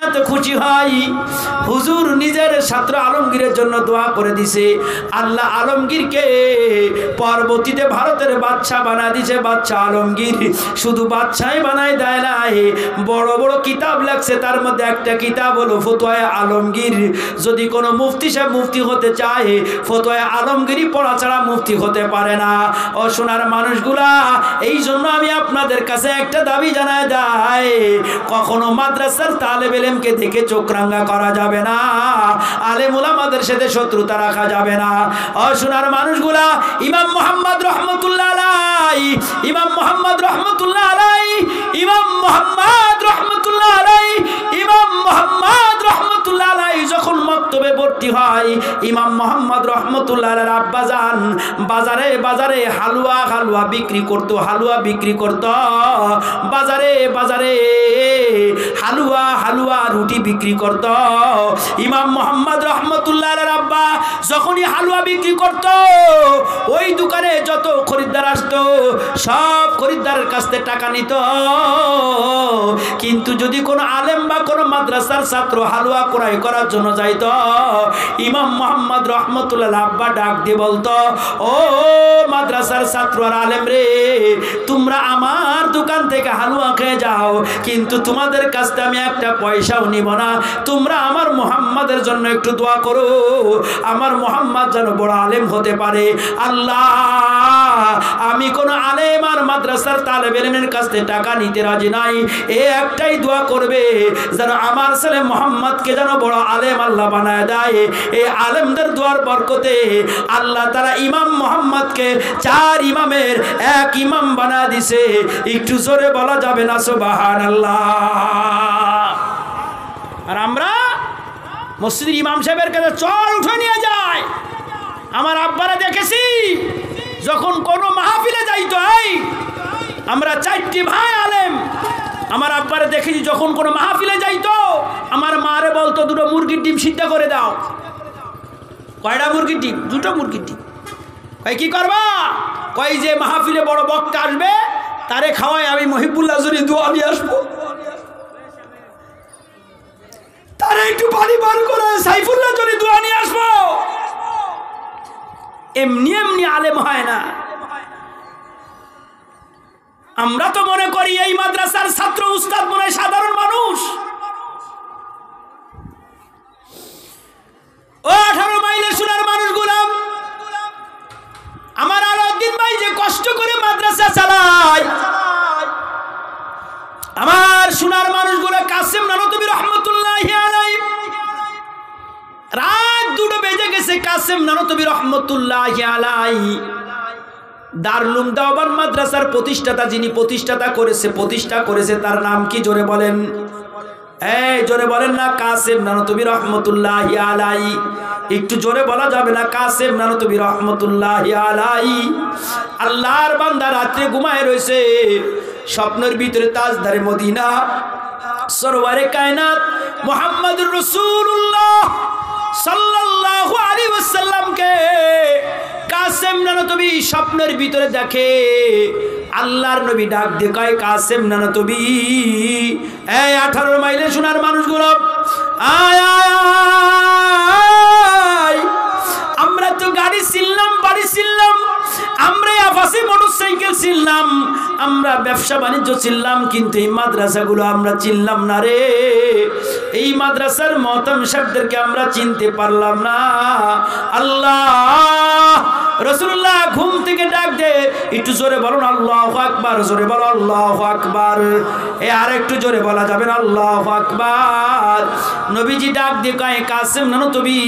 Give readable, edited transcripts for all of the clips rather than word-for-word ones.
তো খুশি হয় হুজুর নিজের ছাত্র আলমগীরের জন্য দোয়া করে দিছে। আল্লাহ আলমগীরকে পরবর্তীতে ভারতের বাদশা বানায় দিছে। বাদশা আলমগীর শুধু বাদশাই বানায় দেয় নাই, বড় বড় কিতাব লাগছে, তার মধ্যে একটা কিতাব হলো ফতোয়ায়ে আলমগীর। যদি কোনো মুফতি সাহেব মুফতি হতে চায়, ফতোয়ায়ে আলমগীরই পড়া ছাড়া মুফতি হতে পারে না। ও সোনার মানুষগুলা, এই জন্য আমি আপনাদের কাছে একটা দাবি জানায় দেয়, কখনো মাদ্রাসার তালেব ইলমকে দেখে চোখ রাঙা করা যাবে না, আলেম উলামাদের সাথে শত্রুতা রাখা যাবে না। ও সোনার মানুষগুলা, ইমাম মুহাম্মদ রহমতুল্লাহ আলাইহি, ইমাম মুহাম্মদ রহমতুল্লাহ আলাইহি, ইমাম মুহাম্মদ রহমতুল্লাহ আলাইহি, ইমাম মুহাম্মদ রহমতুল্লাহ আলাইহি যখন মক্তবে ভর্তি হয়, ইমাম মুহাম্মদ রহমতুল্লাহ আলাইহির আব্বাজান বাজারে বাজারে হালুয়া বিক্রি করতো, হালুয়া বিক্রি করতো বাজারে বাজারে, হালুয়া রুটি বিক্রি করত। ইমাম মুহাম্মদ রহমতুল্লাহ আলাইহির আব্বা যখনই হালুয়া বিক্রি করত, ওই দোকানে যত খরিদ্দার আসতো সব খরিদ্দারের কাছ থেকে টাকা নিত। কিন্তু যদি কোনো আলেম বা কোনো মাদ্রাসার ছাত্র হালুয়া ক্রয় করার জন্য যাইত, ইমাম মুহাম্মদ রহমতুল্লাহ আব্বা ডাক দিয়ে বলতো, ও মাদ্রাসার ছাত্র আর আলেম রে, তোমরা আমার দোকান থেকে হালুয়া খেয়ে যাও, কিন্তু তোমাদের কাছ থেকে আমি একটা পয়সাও নিব না। তোমরা আমার মুহাম্মাদের জন্য একটু দোয়া করো, আমার মুহাম্মদ যেন বড় আলেম হতে পারে। আল্লাহ, আমি কোন আলেম আর মাদ্রাসার তালেব ইলমের কাছ থেকে টাকা নিতে রাজি নাই, এ একটাই দোয়া করবে যেন আমার ছেলে মুহাম্মদকে যেন বড় আলেম আল্লাহ বানায় দেয়। এই আলেমদের দোয়ার বরকতে আল্লাহ তাআলা ইমাম মুহাম্মদকে 4 ইমামের 1 ইমাম বানায় দিছে। একটু জোরে বলা যাবে না সুবহানাল্লাহ? আর আমরা মসজিদের ইমাম সাহেবের কাছে চল উঠে নিয়ে যায়। আমার আব্বারা দেখেছি যখন কোনো মাহফিলে যাইতো, আমরা 4টি ভাই আলেম, আমার আব্বারে দেখেছি যখন কোনো মাহফিলে যাইতো, আমার মারে বলতো 2টো মুরগির ডিম সিদ্ধ করে দাও। কয়টা মুরগির ডিম? 2টো মুরগির ডিম। কয় কি করবা? কয় যে মাহফিলে বড় বক্তা আসবে তারে খাওয়াই আমি মহিবুল্লাহ জুরি দোয়া নিয়ে আসবো, তারা একটু পানি পান করে সাইফুল্লাহ জুরি দোয়া নিয়ে আসবো। এমনি এমনি আলেম হয় না। আমরা তো মনে করি এই মাদ্রাসার ছাত্র উস্তাদ মনে হয় সাধারণ মানুষ। ও 18 মাইলের সোনার মানুষগুলো, আমার আলাউদ্দিন ভাই যে কষ্ট করে মাদ্রাসা চালায়, আমার সোনার মানুষগুলো কাসেম নানতুবি রহমতুল্লাহি আলাইহি, রাত 2টো বেজে গেছে, কাসেম নানতুবি রহমতুল্লাহি আলাইহি দারুল দেওবন্দ মাদ্রাসার প্রতিষ্ঠাতা, যিনি প্রতিষ্ঠা করেছে তার নাম কি জোরে বলেন? এই জোরে বলেন না, কাসেম নানতুবি রহমতুল্লাহি আলাইহি। একটু জোরে বলা যাবে না? কাসেম নানতুবি রহমতুল্লাহি আলাইহি। আল্লাহর বান্দা রাত্রে ঘুমায় রয়েছে, স্বপ্নের ভিতরে তাজদারে মদিনা সরওয়ারে কায়নাত মুহাম্মদুর রাসূলুল্লাহ সাল্লাল্লাহু আলাইহি ওয়াসাল্লামকে কাসেম নানতুবি স্বপ্নের ভিতরে দেখে। আল্লাহর নবী ডাক দিয়ে কয়, কাসেম নানতুবি, এই 18 মাইলে সোনার মানুষগুলো, আয় আয়, আমরা তো গাড়ি ছিলাম, বাড়ি ছিলাম, আমরা আফাসি মোটরসাইকেল ছিলাম, আমরা ব্যবসা বাণিজ্য ছিলাম, কিন্তু এই মাদ্রাসাগুলো আমরা চিনলাম না রে। এই মাদ্রাসার মহতাম সাহেবদেরকে আমরা চিনতে পারলাম না। আল্লাহ, রাসূলুল্লাহ ঘুম থেকে ডাক দে, একটু জোরে বলুন আল্লাহু আকবার, জোরে বলো আল্লাহু আকবার। এ আর একটু জোরে বলা যাবে না? আল্লাহু আকবার। নবীজি ডাক দিয়ে কয়, কাসেম নানতুবি,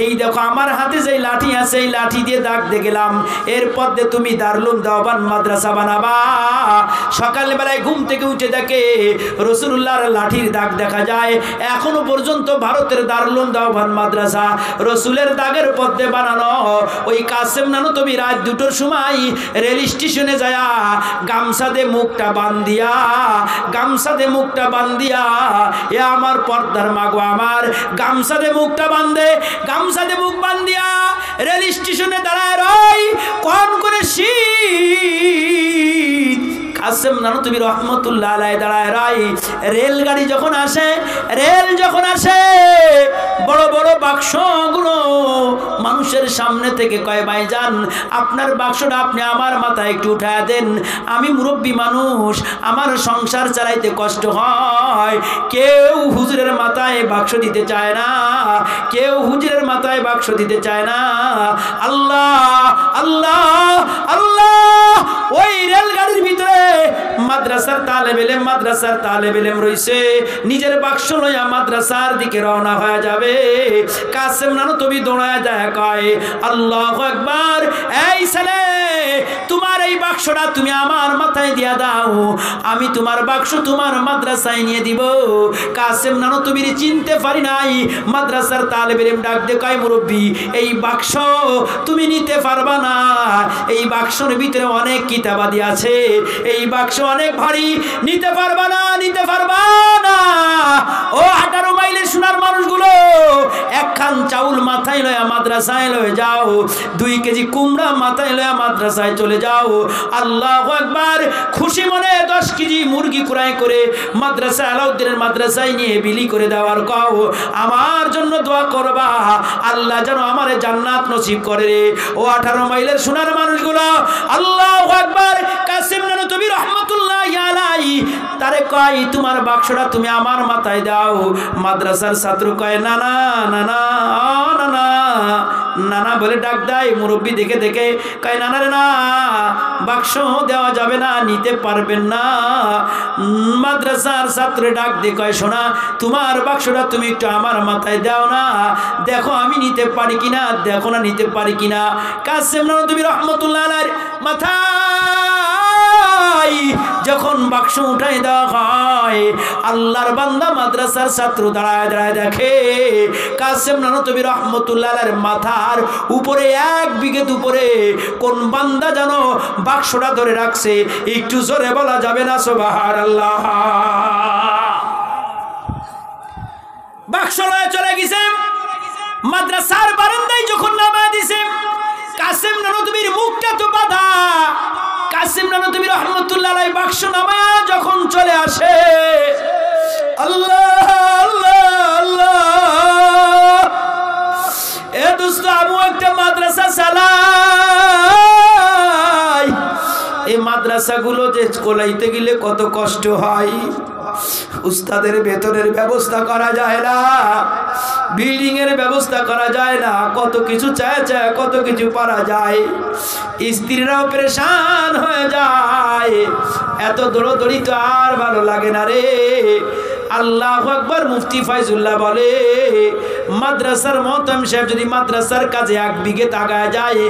এই দেখো আমার হাতে যে লাঠি আছে, এই লাঠি দিয়ে ডাক দিয়ে গেলাম, এরপর দিয়ে তুমি দারুল দেওবন্দ মাদ্রাসা বানাবা। সকালবেলায় ঘুম থেকে উঠে দেখে রাসূলুল্লাহর লাঠির দাগ দেখা যায়। এখনো পর্যন্ত ভারতের দারুল দেওবন্দ মাদ্রাসা রাসূলের দাগের পথে বানানো। ওই কাসেম নানতুবি রাত 2টোর সময় রেল স্টেশনে যায় গামছা দিয়ে মুখটা বান্ধিয়া, এ আমার পর্দার মাগো, আমার গামছা দিয়ে মুখটা বান্ধে, গামছা দিয়ে মুখ বান্ধিয়া রেল স্টেশনে দাঁড়ায় রই। কোন করে শীত কাসেম নানুতুবি রহমতুল্লাহ আলাইহি দাঁড়ায় রাই। রেলগাড়ি যখন আসে, বড় বড় বাক্সগুলো মানুষের সামনে থেকে কয় ভাইজান আপনার বাক্সটা আপনি আমার মাথায় একটু উঠায় দেন, আমি মুরব্বী মানুষ, আমার সংসার চালাইতে কষ্ট হয়। কেউ হুজুরের মাথায় বাক্স দিতে চায় না, কেউ হুজুরের মাথায় বাক্স দিতে চায় না। আল্লাহ আল্লাহ আল্লাহ, ওই রেলগাড়ির ভিতরে মাদ্রাসার তালেব ইলম রইছে, নিজের বাক্স লইয়া মাদ্রাসার দিকে রওনা হয়ে যাবে। কাসেম নানুতুবি দৌড়ায় যায়, কয় আল্লাহু আকবার, এই ছেলে তোমার এই বাক্সটা তুমি আমার মাথায় দিয়া দাও, আমি তোমার বাক্স তোমার মাদ্রাসায় নিয়ে দিব। কাসেম নানুতুবির চিনতে পারি নাই। মাদ্রাসার তালেব ইলম ডাক দিয়ে কয় মুরব্বী, এই বাক্স তুমি নিতে পারবা না, এই বাক্সের ভিতরে অনেক কিতাবাদি আছে, এই বাক্স অনেক ভারী, নিতে পারবা না। ও 18 মাইলের সোনার মানুষগুলো, একখান চাউল মাথায় লয়া মাদ্রাসায় লয়ে যাও, 2 কেজি কুমড়া মাথায় লয়া মাদ্রাসায় চলে যাও। আল্লাহু আকবার, খুশি মনে 10 কেজি মুরগি কুরাই করে মাদ্রাসা আলাউদ্দিনের মাদ্রাসায় নিয়ে বিলি করে দেওয়ার কও, আমার জন্য দোয়া করবা, আল্লাহ যেন আমারে জান্নাত নসিব করে রে। ও 18 মাইলের সোনার মানুষগুলো, আল্লাহু আকবার। কাসেম নানুতুবি রহমতুল্লাহি আলাইহি তারে কয় তোমার বাক্সটা তুমি আমার মাথায় দাও। মাদ্রাসার ছাত্র কয় না না না না না না না না বলে ডাক দেয়। মুরব্বী দেখে কয় না না রে না, বাক্স দেওয়া যাবে না, নিতে পারবেন না। মাদ্রাসার ছাত্র ডাক দিয়ে কয় শোনা, তোমার বাক্সটা তুমি একটু আমার মাথায় দাও না, দেখো আমি নিতে পারি কিনা, দেখো না নিতে পারি কিনা। কাসেম নানুতুবি রহমতুল্লাহ আলাইহির মাথা যখন বাক্স উঠাই দেওয়া হয়, আল্লাহর বান্দা মাদ্রাসার ছাত্র দাঁড়ায় দেখে কাসেম নানুতুবি রহমতুল্লাহ আলাইহির মাথার উপরে 1 বিঘত উপরে কোন বান্দা যেন বাক্সটা ধরে রাখছে। একটু জোরে বলা যাবে না সুবহানাল্লাহ। বাক্স লয়ে চলে গেছে, মাদ্রাসার বারান্দায় যখন নামায় দিছে, কাসেম নানুতুবির মুখটা তো বাঁধা। কাসেম নানুতুবি রহমতুল্লাহ আলাইহি বাক্স নামায় যখন চলে আসে, আল্লাহ আল্লাহ আল্লাহ, এ দোস্ত আমু একটা মাদ্রাসা চালাই, এই মাদ্রাসাগুলো যে কোলাইতে গেলে কত কষ্ট হয়। উস্তাদের বেতনের ব্যবস্থা করা যায় না, বিল্ডিং এর ব্যবস্থা করা যায় না, কত কিছু চায় কত কিছু পারা যায়, স্ত্রীরাও পরেশান হয়ে যায়। এত দৌড়দৌড়ি তো আর ভালো লাগে না রে। আল্লাহু আকবার। মুফতি ফাইজুল্লাহ বলে, মাদ্রাসার মোহতাম সাহেব যদি মাদ্রাসার কাজে 1 বিঘে আগায় যায়,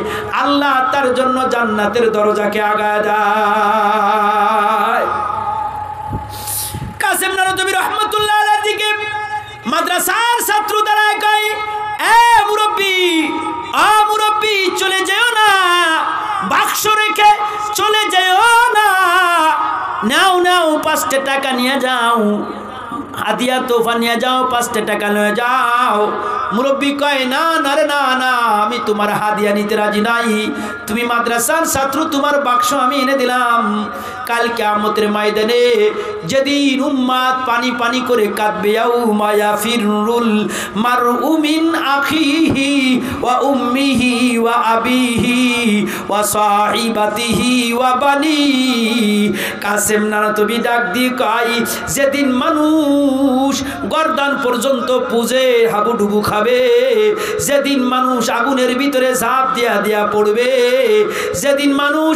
আল্লাহ তার জন্য জান্নাতের দরজাকে আগায় দেয়। কাসেম নানুতুবি রহমতুল্লাহ আলাইহির দিকে মাদ্রাসার ছাত্র দাঁড়ায় কয়, এ মুরব্বী চলে যেও না, বাক্স রেখে চলে যেও না, নাও 5 টাকা নিয়ে যাও, হাদিয়া তোফা নিয়ে যাও, 5 টাকা নিয়ে যাও। মুরব্বী কয় না না রে না না, আমি তোমার হাদিয়া নিতে রাজি নাই, তুমি মাদ্রাসার ছাত্র, তোমার বাক্স আমি এনে দিলাম। কাল কিয়ামতের ময়দানে যেদিন উম্মাত পানি পানি করে কাঁদবে, ইয়াউমা ইয়াফিরুল মারউ মিন আখিহি ওয়া উম্মিহি ওয়া আবিহি ওয়া সাহিবাতিহি ওয়া বানি। কাসেম নানুতুবি ডাক দিয়ে কয়, যেদিন মানুষ গর্দান পর্যন্ত পুজে হাবুডুবু খাবে, যেদিন মানুষ আগুনের ভিতরে ঝাঁপ দিয়া পড়বে, যেদিন মানুষ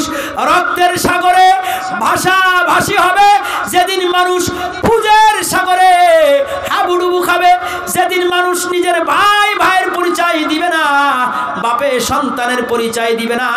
রক্তের সাগরে ভাষাভাষী হবে, যেদিন মানুষ পুজের সাগরে হাবুডুবু খাবে, যেদিন মানুষ নিজের ভাইয়ের পরিচয় দিবে না, বাপে সন্তানের পরিচয় দিবে না,